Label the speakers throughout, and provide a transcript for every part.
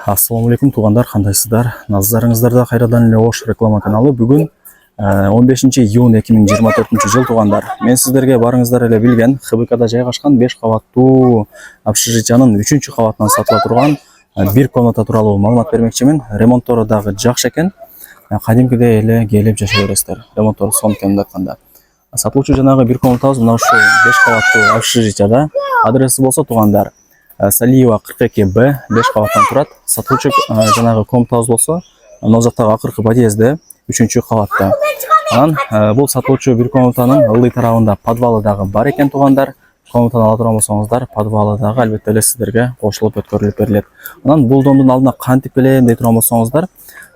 Speaker 1: Ассаламу алейкум туғандар, қандайсыздар? Назарыңыздарда қайрадан эле Ош реклама каналы. Бүгін 15 июнь 2024 жыл туғандар. Мен сіздерге барыңыздар эле билген ХБКда жайгашкан 5 кабаттуу общежитиянын 3-чү кабатынан сатыла турган бир комната тууралуу маалымат бермекчимин. Ремонттору дагы жакшы экен. Кадимкидей эле келип жашай бересиздер. Ремонттору сонун экен деп айтканда. Сатылуучу жанагы бир комнатабыз мына ушул 5 кабаттуу общежитияда. Адреси болсо туғандар Салиева 42Б 5 кабаттан турат. Сатылуучу жанагы комнатабыз болсо мына жактагы акыркы подъездде 3-чү кабатта. Анан бул сатылуучу бир комнатанын ылдый тарабында подвалы дагы бар экен туғандар. Комнатаны ала турган болсоңуздар, подвалы дагы албетте эле сиздерге кошулуп өткөрүлүп берилет. Анан бул домдун алдына кантип келем дей турган болсоңуздар,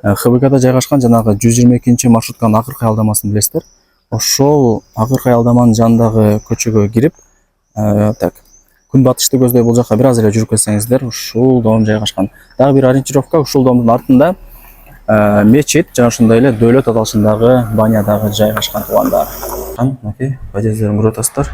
Speaker 1: ХБКда жайгашкан жанагы 122 маршрутканын акыркы аялдамасын билесиздер. Ошол акыркы аялдаманын жанындагы көчөгө кирип, күн батышты көздөй бул жака бир аз эле жүрүп кетсеңиздер, ушул дом жайгашкан. Дагы бир ориентировка ушул домдун артында мечит жана ошондой эле дөөлөт аталышындагы баня дагы жайгашкан тугандар. Мынакей подъездерин көрүп атасыздар.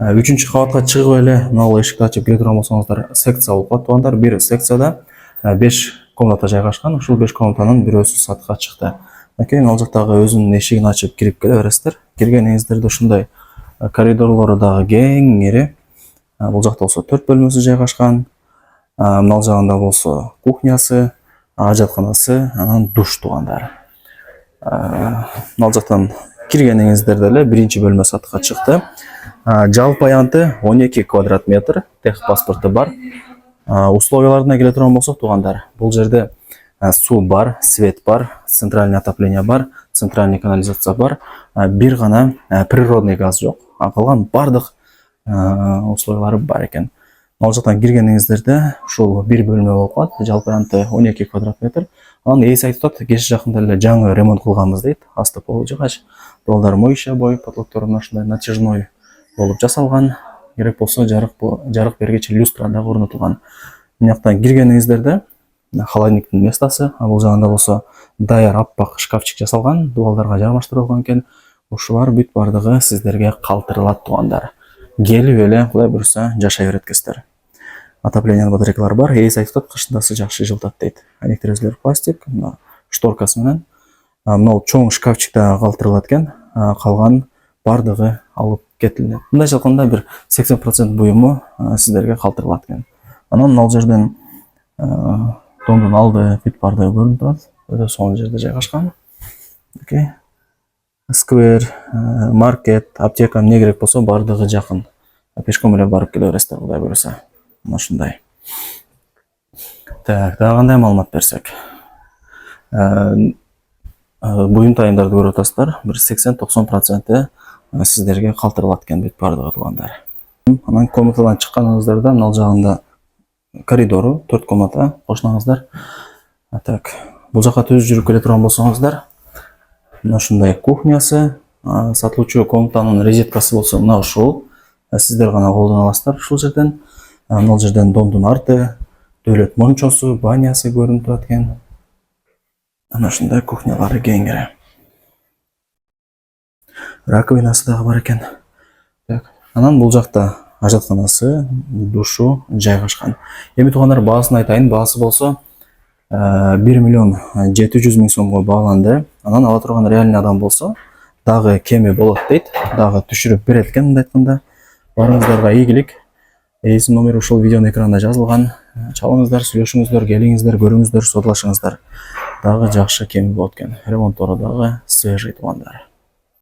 Speaker 1: 3-чү кабатка чыгып эле мына эшикти ачып кире турган болсоңуздар, секция болуп калат тугандар. Бир секцияда 5 комната жайгашкан. Ушул 5 комнатанын бирөөсү сатка чыкты. Мынакей ал жактагы өзүнүн эшигин ачып кирип келе бересиздер. Киргениңиздерде ушундай коридорлору дагы кеңири. Бул жакта болсо 4 бөлмөсү жайгашкан. Мына жагында болсо кухнясы, ажатканасы, анан душ тугандар. Мына жактан киргениңиздерде эле биринчи бөлмө сатка чыкты. Жалпы аянты 12 квадрат метр, тех паспорту бар. Условияларына келе турган болсок тугандар, бул жерде суу бар, свет бар, центральный отопление бар, центральный канализация бар, бир гана природный газ жок. Калган бардык условиялары бар экен. Ал жактан киргениңиздерде ушул бир бөлмө болуп калат. Жалпы аянты 12 квадрат метр. Анан ээси айтып атат, кеш жакында эле жаңы ремонт кылганбыз дейт. Асты полу жыгач, долдар моющая бой, потолоктору ушундай натяжной болуп жасалган. Керек болсо жарык бергич люстра да орнотулган. Мына жактан киргениңиздерде холодильниктин местасы, бул жагында болсо даяр аппак шкафчик жасалган, дубалдарга жармаштырылган экен. Ушулар бүт бардыгы сиздерге калтырылат тугандар. Келип эле Кудай буйруса жашай береткесиздер. Отопление батарейкалар бар. Ээси айтып атат, кышындасы жакшы жылытат дейт. Электрөзлөр пластик, шторкасы менен. Мына чоң шкафчик да калтырылат экен. Калган бардыгы алып кетилет. Мындай айтканда бир 80% буюму сиздерге калтырылат экен. Анан ал жерден домдун алды бүт бардыгы көрүнүп турат. Өтө сонун жерде жайгашкан. Окей. Сквер, маркет, аптека эмне керек болсо бардыгы жакын. Пешком эле барып келе бересиздер, Кудай буйруса. Мына ушундай. Так, дагы кандай маалымат берсек? Буюмтайымдарды көрүп атасыздар. Бир 80-90% сиздерге калтырылат экен бүт бардыгы тугандар. Анан комнатадан чыкканыңыздарда мына жагында коридору 4 комната кошуңуздар. Так, бул жака түз жүрүп келе турган болсоңуздар, мына ушундай кухнясы, сатылуучу комнатанын розеткасы болсо мына ушул. Сиздер гана колдоно аласыздар ушул жерден. Мына жерден домдун арты, дөөлөт мончосу, банясы көрүнүп турат экен. Ana ушундай кухнялары кеңири. Раковинасы дагы бар экен. Так, анан бул жакта ажатканасы, душу жайгашкан. Эми туугандар, баасын айтайын. Баасы болсо 1 миллион 700 миң сомго бааланды. Анан ала турган реальный адам болсо дагы кеми болот дейт. Дагы түшүрүп берет экен мындай айтканда. Барыңыздарга ийгилик. Эсим номери ушул видеонун экранында жазылган. Чалыңыздар, сүйлөшүңүздөр, келиңиздер, көрүңүздөр, содалашыңыздар. Дагы жакшы кеми болот экен. Ремонттору дагы свежий туугандар.